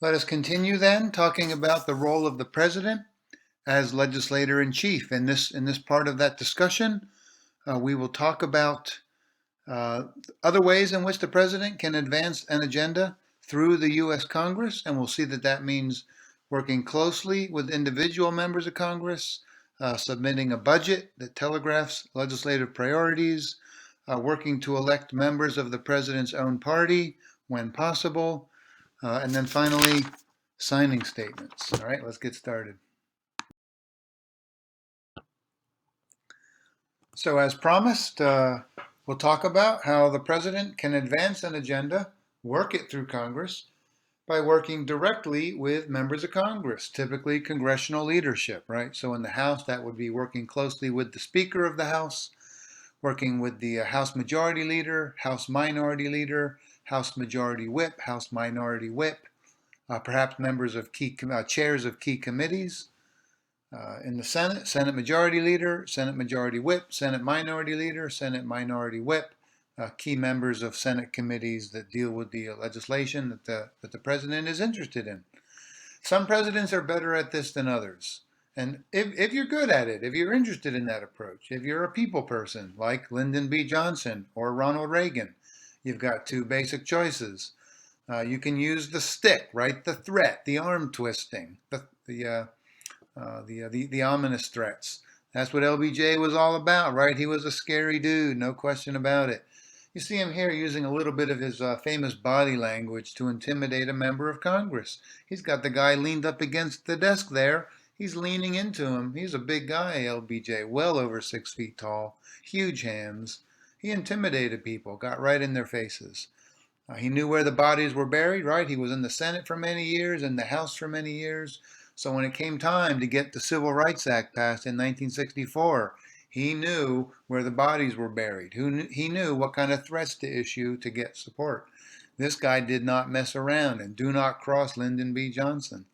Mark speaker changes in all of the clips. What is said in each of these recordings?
Speaker 1: Let us continue then talking about the role of the president as legislator in chief. In this part of that discussion, we will talk about other ways in which the president can advance an agenda through the U.S. Congress, and we'll see that that means working closely with individual members of Congress, submitting a budget that telegraphs legislative priorities, working to elect members of the president's own party when possible, and then finally, signing statements. All right, let's get started. So as promised, we'll talk about how the president can advance an agenda, work it through Congress, by working directly with members of Congress, typically congressional leadership, right? So in the House, that would be working closely with the Speaker of the House, working with the House Majority Leader, House Minority Leader, House Majority Whip, House Minority Whip, perhaps members of chairs of key committees. In the Senate, Senate Majority Leader, Senate Majority Whip, Senate Minority Leader, Senate Minority Whip, key members of Senate committees that deal with the legislation that the president is interested in. Some presidents are better at this than others. And if you're good at it, if you're interested in that approach, if you're a people person like Lyndon B. Johnson or Ronald Reagan, you've got two basic choices. You can use the stick, right? The threat, the arm twisting, the ominous threats. That's what LBJ was all about, right? He was a scary dude, no question about it. You see him here using a little bit of his famous body language to intimidate a member of Congress. He's got the guy leaned up against the desk there. He's leaning into him. He's a big guy, LBJ, well over 6 feet tall, huge hands. He intimidated people, got right in their faces. He knew where the bodies were buried, right? He was in the Senate for many years and the House for many years. So when it came time to get the Civil Rights Act passed in 1964, he knew where the bodies were buried. He knew what kind of threats to issue to get support. This guy did not mess around and do not cross Lyndon B. Johnson.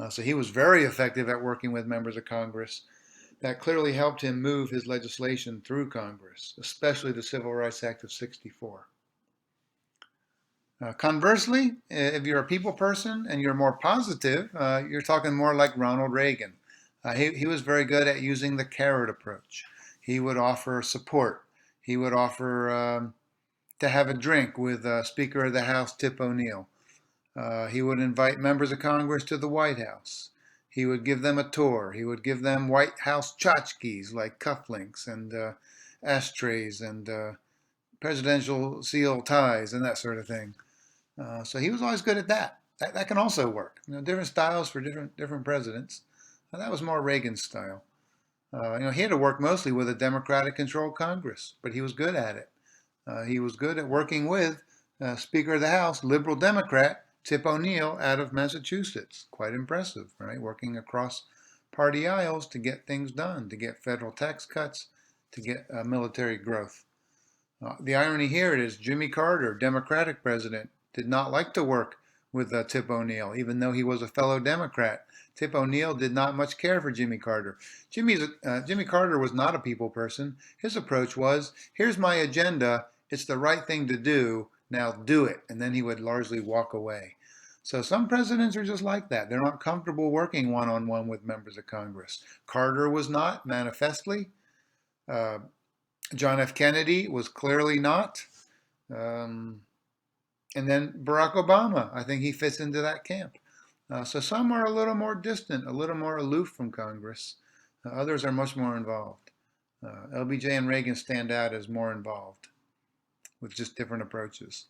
Speaker 1: So he was very effective at working with members of Congress. That clearly helped him move his legislation through Congress, especially the Civil Rights Act of '64. Conversely, if you're a people person and you're more positive, you're talking more like Ronald Reagan. He was very good at using the carrot approach. He would offer support. He would offer to have a drink with Speaker of the House Tip O'Neill. He would invite members of Congress to the White House. He would give them a tour. He would give them White House tchotchkes like cufflinks and ashtrays and presidential seal ties and that sort of thing. So he was always good at that. That can also work. Different styles for different presidents. That was more Reagan's style. He had to work mostly with a Democratic-controlled Congress, but he was good at it. He was good at working with Speaker of the House, liberal Democrat Tip O'Neill out of Massachusetts. Quite impressive, right? Working across party aisles to get things done, to get federal tax cuts, to get military growth. The irony here is Jimmy Carter, Democratic president, did not like to work with Tip O'Neill, even though he was a fellow Democrat. Tip O'Neill did not much care for Jimmy Carter. Jimmy Carter was not a people person. His approach was, here's my agenda, it's the right thing to do, now do it. And then he would largely walk away. So some presidents are just like that. They're not comfortable working one-on-one with members of Congress. Carter was not, manifestly. John F. Kennedy was clearly not. And then Barack Obama, I think he fits into that camp. So some are a little more distant, a little more aloof from Congress. Others are much more involved. LBJ and Reagan stand out as more involved with just different approaches.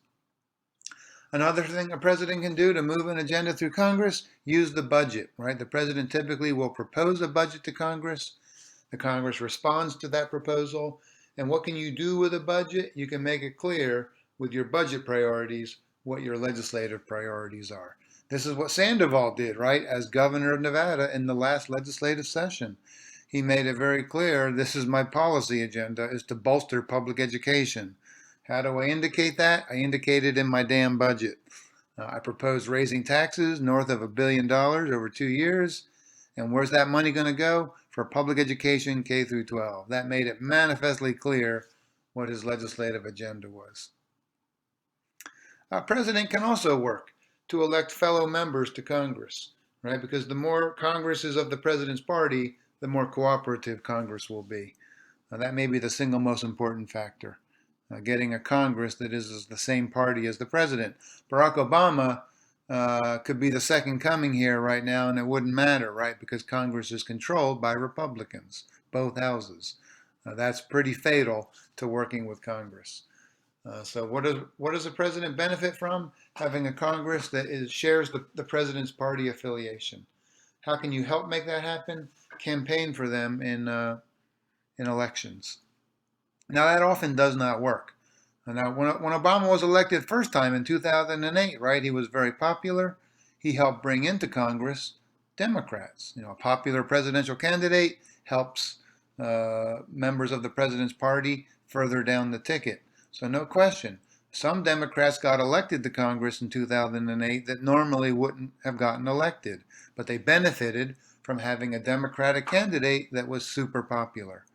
Speaker 1: Another thing a president can do to move an agenda through Congress, use the budget, right? The president typically will propose a budget to Congress. The Congress responds to that proposal. And what can you do with a budget? You can make it clear with your budget priorities what your legislative priorities are. This is what Sandoval did, right, as governor of Nevada in the last legislative session. He made it very clear, this is my policy agenda, is to bolster public education. How do I indicate that? I indicate it in my damn budget. I propose raising taxes north of $1 billion over 2 years. And where's that money going to go? For public education K through 12. That made it manifestly clear what his legislative agenda was. A president can also work to elect fellow members to Congress, right? Because the more Congress is of the president's party, the more cooperative Congress will be. That may be the single most important factor. Getting a Congress that is the same party as the president. Barack Obama could be the second coming here right now, and it wouldn't matter, right? Because Congress is controlled by Republicans, both houses. That's pretty fatal to working with Congress. So what does the president benefit from? Having a Congress that shares the president's party affiliation. How can you help make that happen? Campaign for them in elections. Now that often does not work. Now when Obama was elected first time in 2008, right, he was very popular. He helped bring into Congress Democrats. A popular presidential candidate helps members of the president's party further down the ticket. So no question, some Democrats got elected to Congress in 2008 that normally wouldn't have gotten elected, but they benefited from having a Democratic candidate that was super popular.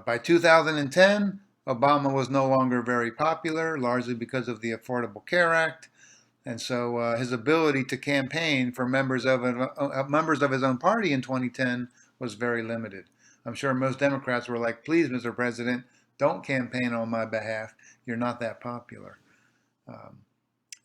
Speaker 1: By 2010, Obama was no longer very popular, largely because of the Affordable Care Act, and so his ability to campaign for members of his own party in 2010 was very limited. I'm sure most Democrats were like, please, Mr. President, don't campaign on my behalf. You're not that popular. All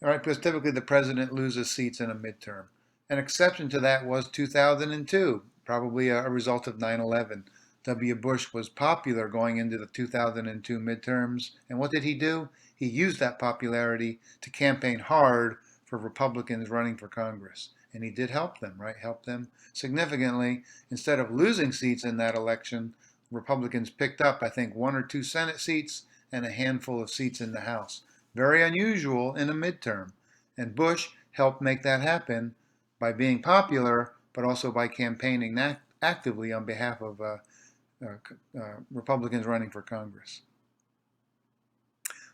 Speaker 1: right, because typically the president loses seats in a midterm. An exception to that was 2002, probably a result of 9/11. W. Bush was popular going into the 2002 midterms. And what did he do? He used that popularity to campaign hard for Republicans running for Congress. And he did help them, right? Help them significantly. Instead of losing seats in that election, Republicans picked up, I think, 1 or 2 Senate seats and a handful of seats in the House. Very unusual in a midterm. And Bush helped make that happen by being popular, but also by campaigning actively on behalf of Republicans running for Congress.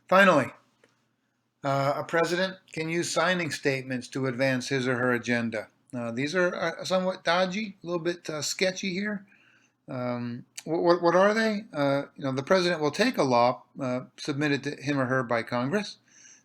Speaker 1: Finally, a president can use signing statements to advance his or her agenda. These are somewhat dodgy, a little bit sketchy here. What are they? The president will take a law submitted to him or her by Congress.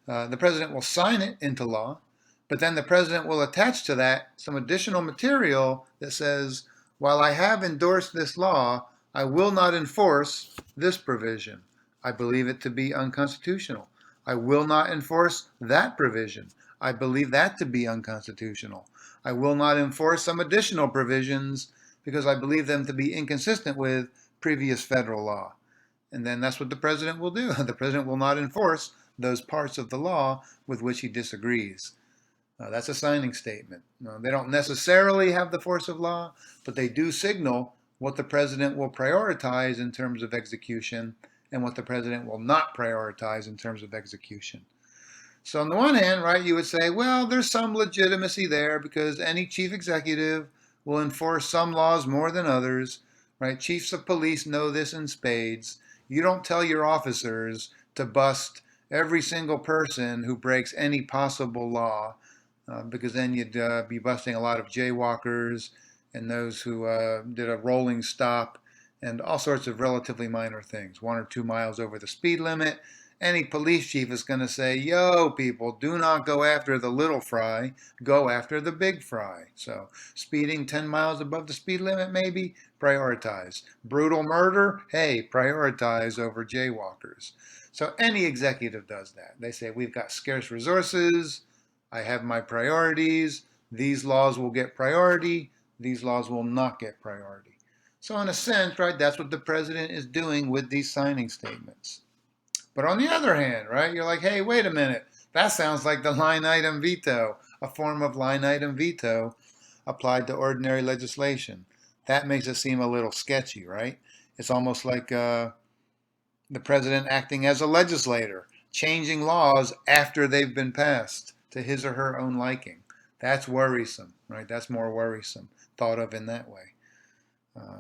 Speaker 1: The president will sign it into law, but then the president will attach to that some additional material that says, while I have endorsed this law, I will not enforce this provision. I believe it to be unconstitutional. I will not enforce that provision. I believe that to be unconstitutional. I will not enforce some additional provisions because I believe them to be inconsistent with previous federal law. And then that's what the president will do. The president will not enforce those parts of the law with which he disagrees. That's a signing statement. They don't necessarily have the force of law, but they do signal what the president will prioritize in terms of execution and what the president will not prioritize in terms of execution. So on the one hand, right, you would say, well, there's some legitimacy there because any chief executive will enforce some laws more than others, right? Chiefs of police know this in spades. You don't tell your officers to bust every single person who breaks any possible law because then you'd be busting a lot of jaywalkers and those who did a rolling stop and all sorts of relatively minor things, 1 or 2 miles over the speed limit. Any police chief is going to say, yo, people, do not go after the little fry, go after the big fry. So speeding 10 miles above the speed limit, maybe, prioritize. Brutal murder, hey, prioritize over jaywalkers. So any executive does that. They say, we've got scarce resources, I have my priorities, these laws will get priority, these laws will not get priority. So in a sense, right, that's what the president is doing with these signing statements. But on the other hand, right, you're like, hey, wait a minute. That sounds like the line item veto, a form of line item veto applied to ordinary legislation. That makes it seem a little sketchy, right? It's almost like the president acting as a legislator, changing laws after they've been passed to his or her own liking. That's worrisome, right? That's more worrisome, thought of in that way.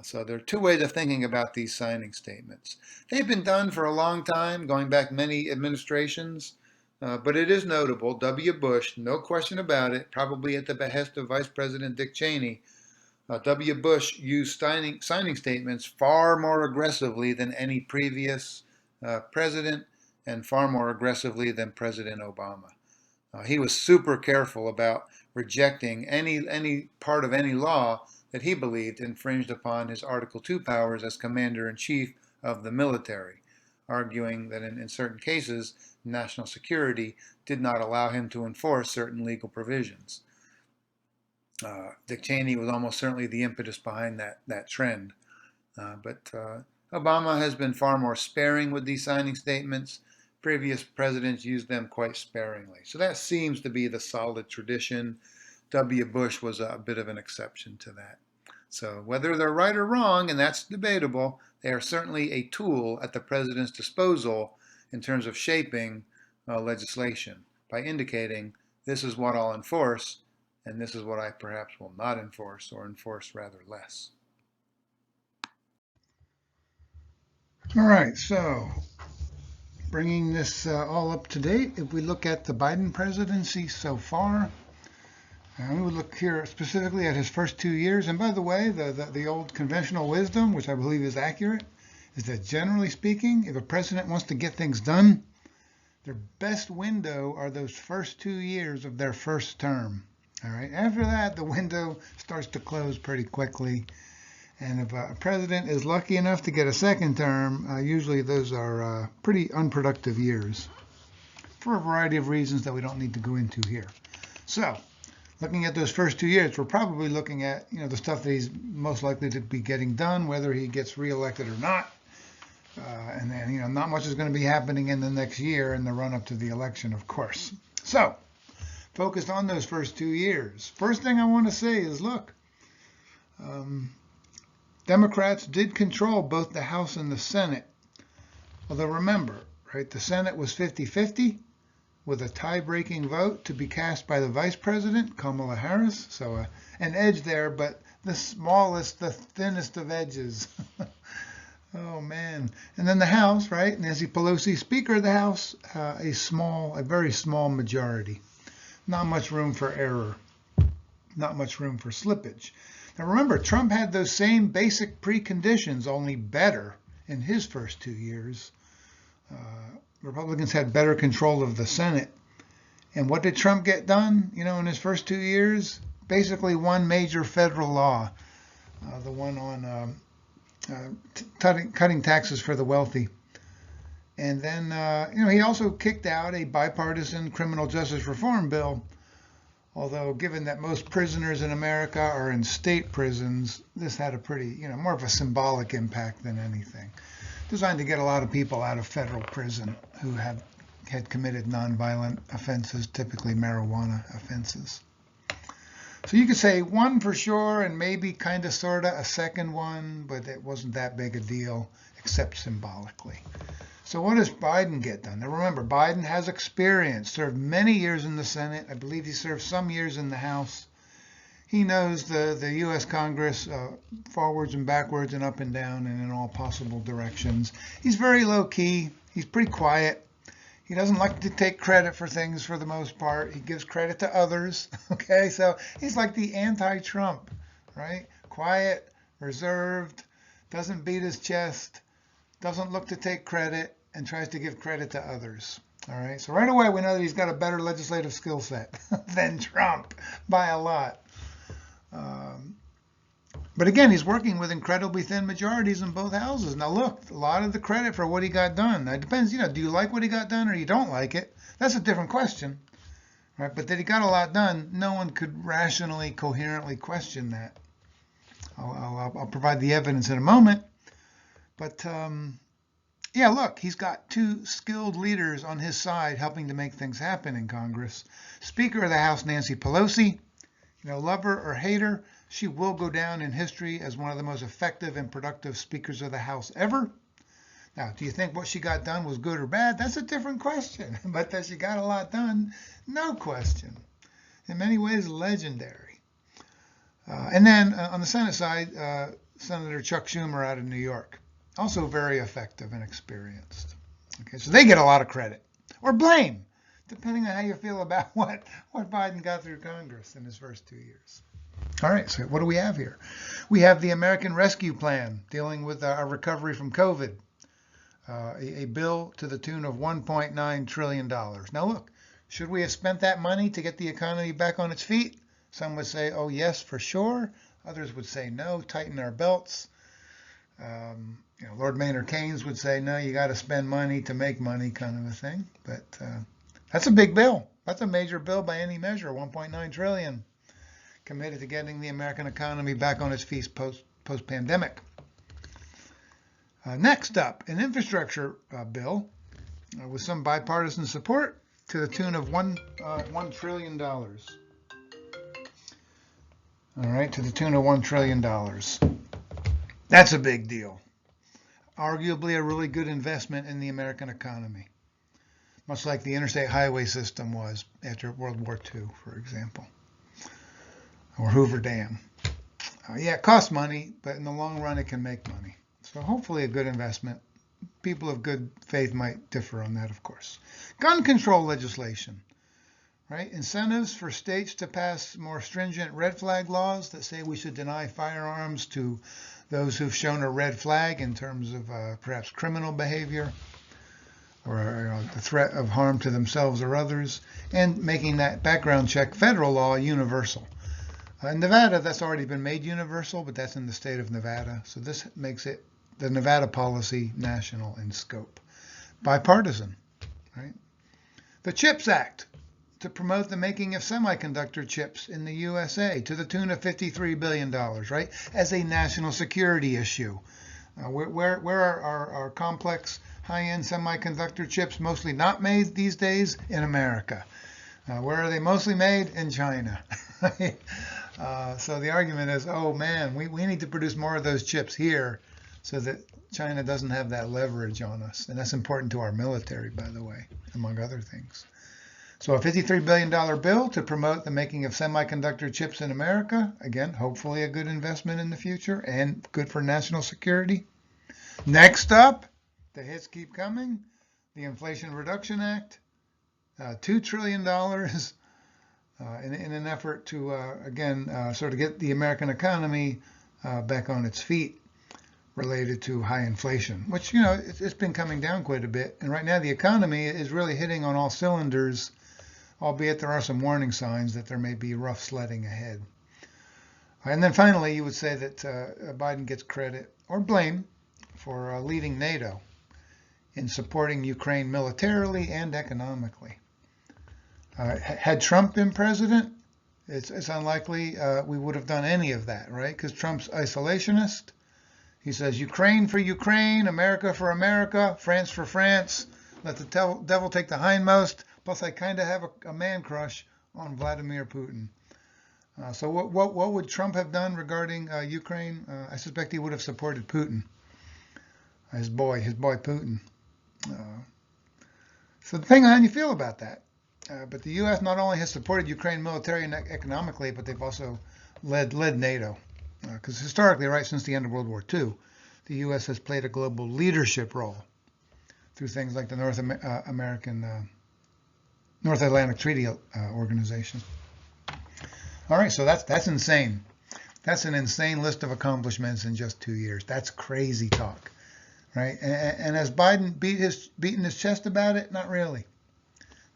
Speaker 1: So there are 2 ways of thinking about these signing statements. They've been done for a long time, going back many administrations, but it is notable, W. Bush, no question about it, probably at the behest of Vice President Dick Cheney, W. Bush used signing statements far more aggressively than any previous president and far more aggressively than President Obama. He was super careful about rejecting any part of any law that he believed infringed upon his Article II powers as Commander-in-Chief of the military, arguing that in certain cases, national security did not allow him to enforce certain legal provisions. Dick Cheney was almost certainly the impetus behind that trend. But Obama has been far more sparing with these signing statements. Previous presidents used them quite sparingly. So that seems to be the solid tradition. W. Bush was a bit of an exception to that. So whether they're right or wrong, and that's debatable, they are certainly a tool at the president's disposal in terms of shaping legislation by indicating this is what I'll enforce and this is what I perhaps will not enforce or enforce rather less. All right, so bringing this all up to date, if we look at the Biden presidency so far, we would look here specifically at his first 2 years. And by the way, the old conventional wisdom, which I believe is accurate, is that generally speaking, if a president wants to get things done, their best window are those first 2 years of their first term. All right. After that, the window starts to close pretty quickly. And if a president is lucky enough to get a second term, usually those are pretty unproductive years for a variety of reasons that we don't need to go into here. So, looking at those first 2 years, we're probably looking at the stuff that he's most likely to be getting done, whether he gets reelected or not. And then not much is going to be happening in the next year in the run-up to the election, of course. So, focused on those first 2 years. First thing I want to say is, look, Democrats did control both the House and the Senate. Although remember, right, the Senate was 50-50 with a tie-breaking vote to be cast by the Vice President, Kamala Harris. So an edge there, but the smallest, the thinnest of edges. Oh, man. And then the House, right, Nancy Pelosi, Speaker of the House, a very small majority. Not much room for error. Not much room for slippage. Now remember, Trump had those same basic preconditions, only better in his first 2 years. Republicans had better control of the Senate. And what did Trump get done, in his first 2 years? Basically one major federal law, the one on cutting taxes for the wealthy. And then, he also kicked out a bipartisan criminal justice reform bill. Although, given that most prisoners in America are in state prisons, this had a pretty, more of a symbolic impact than anything. Designed to get a lot of people out of federal prison who had committed nonviolent offenses, typically marijuana offenses. So you could say one for sure, and maybe kind of, sort of, a second one, but it wasn't that big a deal, except symbolically. So what does Biden get done? Now remember, Biden has experience, served many years in the Senate. I believe he served some years in the House. He knows the U.S. Congress forwards and backwards and up and down and in all possible directions. He's very low-key. He's pretty quiet. He doesn't like to take credit for things for the most part. He gives credit to others. Okay, so he's like the anti-Trump, right? Quiet, reserved, doesn't beat his chest, doesn't look to take credit, and tries to give credit to others. All right, so right away we know that he's got a better legislative skill set than Trump by a lot. But again, he's working with incredibly thin majorities in both houses. Now look, a lot of the credit for what he got done. Now it depends, do you like what he got done or you don't like it? That's a different question, right? But that he got a lot done, no one could rationally, coherently question that. I'll provide the evidence in a moment. But yeah, look, he's got two skilled leaders on his side helping to make things happen in Congress. Speaker of the House, Nancy Pelosi, love her or hate her, she will go down in history as one of the most effective and productive speakers of the House ever. Now, do you think what she got done was good or bad? That's a different question. But that she got a lot done, no question. In many ways, legendary. And then on the Senate side, Senator Chuck Schumer out of New York. Also very effective and experienced. Okay, so they get a lot of credit or blame, depending on how you feel about what Biden got through Congress in his first 2 years. All right, so what do we have here? We have the American Rescue Plan dealing with our recovery from COVID, a bill to the tune of $1.9 trillion. Now look, Should we have spent that money to get the economy back on its feet? Some would say, oh, yes, for sure. Others would say, no, tighten our belts. Lord Maynard Keynes would say, no, you got to spend money to make money, kind of a thing. But that's a big bill. That's a major bill by any measure, 1.9 trillion, committed to getting the American economy back on its feet post-pandemic. Next up, an infrastructure bill with some bipartisan support to the tune of $1 trillion. All right, to the tune of $1 trillion. That's a big deal. Arguably a really good investment in the American economy, much like the interstate highway system was after World War II, for example, or Hoover Dam. Yeah, it costs money, but in the long run, it can make money. So hopefully a good investment. People of good faith might differ on that, of course. Gun control legislation, right? Incentives for states to pass more stringent red flag laws that say we should deny firearms to those who've shown a red flag in terms of perhaps criminal behavior or the threat of harm to themselves or others, and making that background check federal law universal. In Nevada, that's already been made universal, but that's in the state of Nevada. So this makes it the Nevada policy national in scope. Bipartisan, right? The CHIPS Act to promote the making of semiconductor chips in the USA to the tune of $53 billion, right? As a national security issue. Where are our complex high-end semiconductor chips mostly not made these days? In America. Where are they mostly made? In China. So the argument is, oh man, we need to produce more of those chips here so that China doesn't have that leverage on us. And that's important to our military, by the way, among other things. So a $53 billion bill to promote the making of semiconductor chips in America. Again, hopefully a good investment in the future and good for national security. Next up, the hits keep coming. The Inflation Reduction Act, $2 trillion in an effort to, again, sort of get the American economy back on its feet related to high inflation, which, it's been coming down quite a bit. And right now the economy is really hitting on all cylinders, albeit there are some warning signs that there may be rough sledding ahead. And then finally, you would say that Biden gets credit or blame for leading NATO in supporting Ukraine militarily and economically. Had Trump been president, it's unlikely we would have done any of that, right? Because Trump's isolationist. He says, Ukraine for Ukraine, America for America, France for France, let the devil take the hindmost. Plus, I kind of have a man crush on Vladimir Putin. So what would Trump have done regarding Ukraine? I suspect he would have supported Putin, his boy Putin. So depending on how you feel about that. But the U.S. not only has supported Ukraine militarily and economically, but they've also led NATO. Because historically, right since the end of World War II, the U.S. has played a global leadership role through things like the North Atlantic Treaty Organization. All right, so that's insane. That's an insane list of accomplishments in just 2 years. That's crazy talk, right? And has Biden beaten his chest about it? Not really.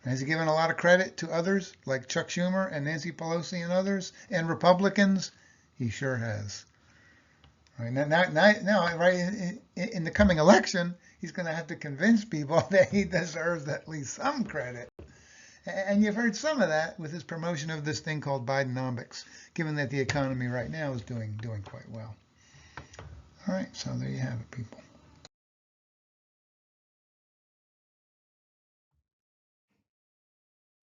Speaker 1: Has he given a lot of credit to others like Chuck Schumer and Nancy Pelosi and others and Republicans? He sure has. Right, now, right in the coming election, he's going to have to convince people that he deserves at least some credit. And you've heard some of that with his promotion of this thing called Bidenomics, given that the economy right now is doing quite well. All right, so there you have it, people.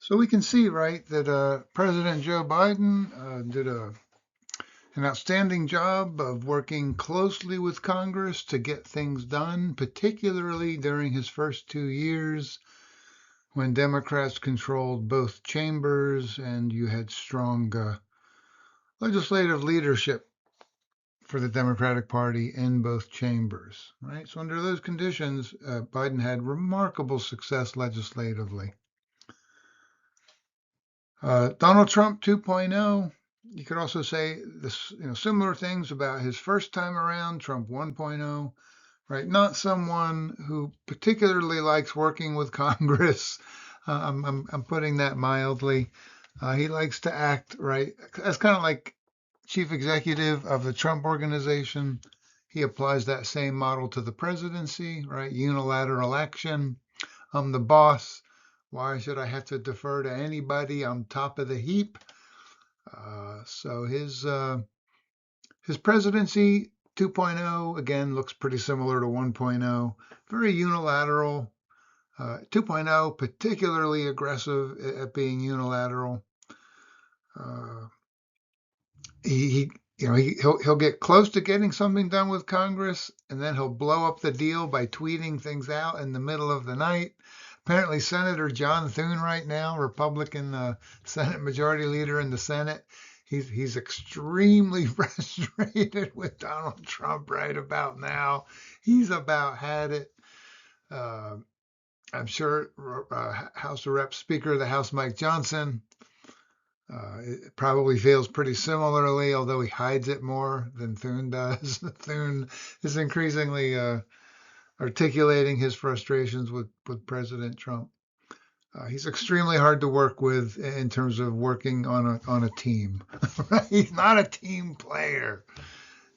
Speaker 1: So we can see, right, that President Joe Biden did an outstanding job of working closely with Congress to get things done, particularly during his first 2 years when Democrats controlled both chambers and you had strong legislative leadership for the Democratic Party in both chambers, right? So under those conditions, Biden had remarkable success legislatively. Donald Trump 2.0, you could also say this, similar things about his first time around, Trump 1.0, right? Not someone who particularly likes working with Congress, I'm putting that mildly. He likes to act right. That's kind of like chief executive of the Trump organization. He applies that same model to the presidency, right? Unilateral action. I'm the boss. Why should I have to defer to anybody? I'm top of the heap. So his presidency 2.0 again looks pretty similar to 1.0. Very unilateral. 2.0 particularly aggressive at being unilateral. Uh, he he'll get close to getting something done with Congress, and then he'll blow up the deal by tweeting things out in the middle of the night. Apparently, Senator John Thune right now, Republican Senate Majority Leader in the Senate, he's extremely frustrated with Donald Trump right about now. He's about had it. Uh, I'm sure House of Reps Speaker of the House Mike Johnson it probably feels pretty similarly, although he hides it more than Thune does. Thune is increasingly articulating his frustrations with President Trump. He's extremely hard to work with in terms of working on a team. Right? He's not a team player,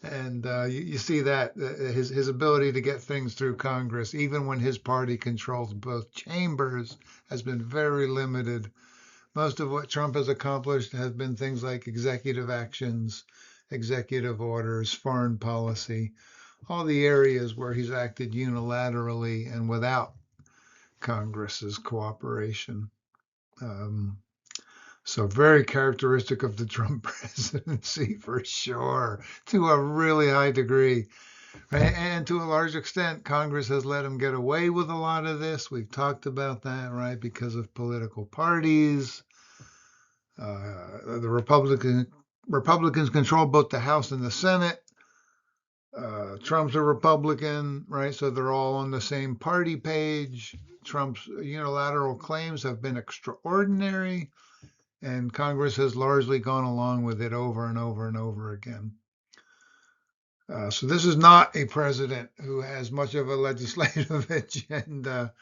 Speaker 1: and you see that his ability to get things through Congress, even when his party controls both chambers, has been very limited. Most of what Trump has accomplished has been things like executive actions, executive orders, foreign policy, all the areas where he's acted unilaterally and without Congress's cooperation. So very characteristic of the Trump presidency for sure, to a really high degree. Right? And to a large extent, Congress has let him get away with a lot of this. We've talked about that, right? Because of political parties. The Republicans control both the House and the Senate. Trump's a Republican, right? So they're all on the same party page. Trump's unilateral claims have been extraordinary, and Congress has largely gone along with it over and over and over again. So this is not a president who has much of a legislative agenda.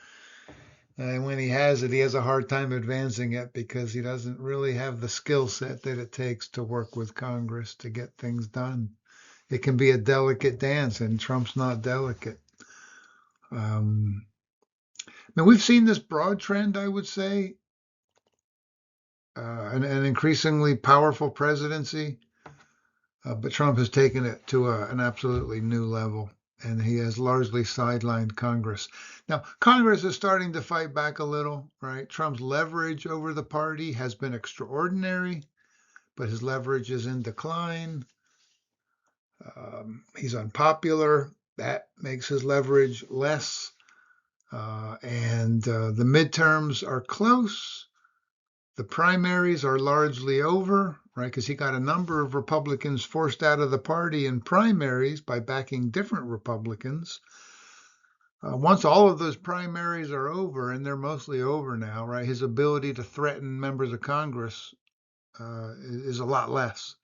Speaker 1: And when he has it, he has a hard time advancing it because he doesn't really have the skill set that it takes to work with Congress to get things done. It can be a delicate dance, and Trump's not delicate. Now, we've seen this broad trend, I would say, an increasingly powerful presidency, but Trump has taken it to an absolutely new level, and he has largely sidelined Congress. Now, Congress is starting to fight back a little, right? Trump's leverage over the party has been extraordinary, but his leverage is in decline. He's unpopular. That makes his leverage less. And the midterms are close. The primaries are largely over, right? Because he got a number of Republicans forced out of the party in primaries by backing different Republicans. Once all of those primaries are over, and they're mostly over now, right? His ability to threaten members of Congress is a lot less.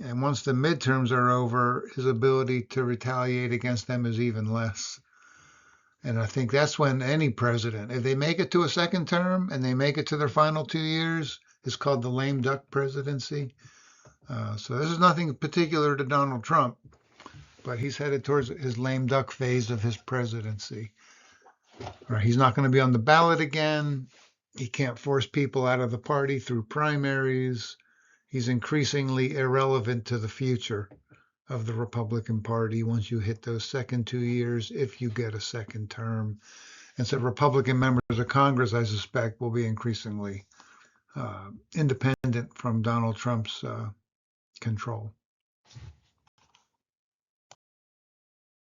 Speaker 1: And once the midterms are over, his ability to retaliate against them is even less. And I think that's when any president, if they make it to a second term and they make it to their final 2 years, it's called the lame duck presidency. So this is nothing particular to Donald Trump, but he's headed towards his lame duck phase of his presidency. Right, he's not going to be on the ballot again. He can't force people out of the party through primaries. He's increasingly irrelevant to the future of the Republican Party once you hit those second 2 years, if you get a second term. And so Republican members of Congress, I suspect, will be increasingly independent from Donald Trump's control.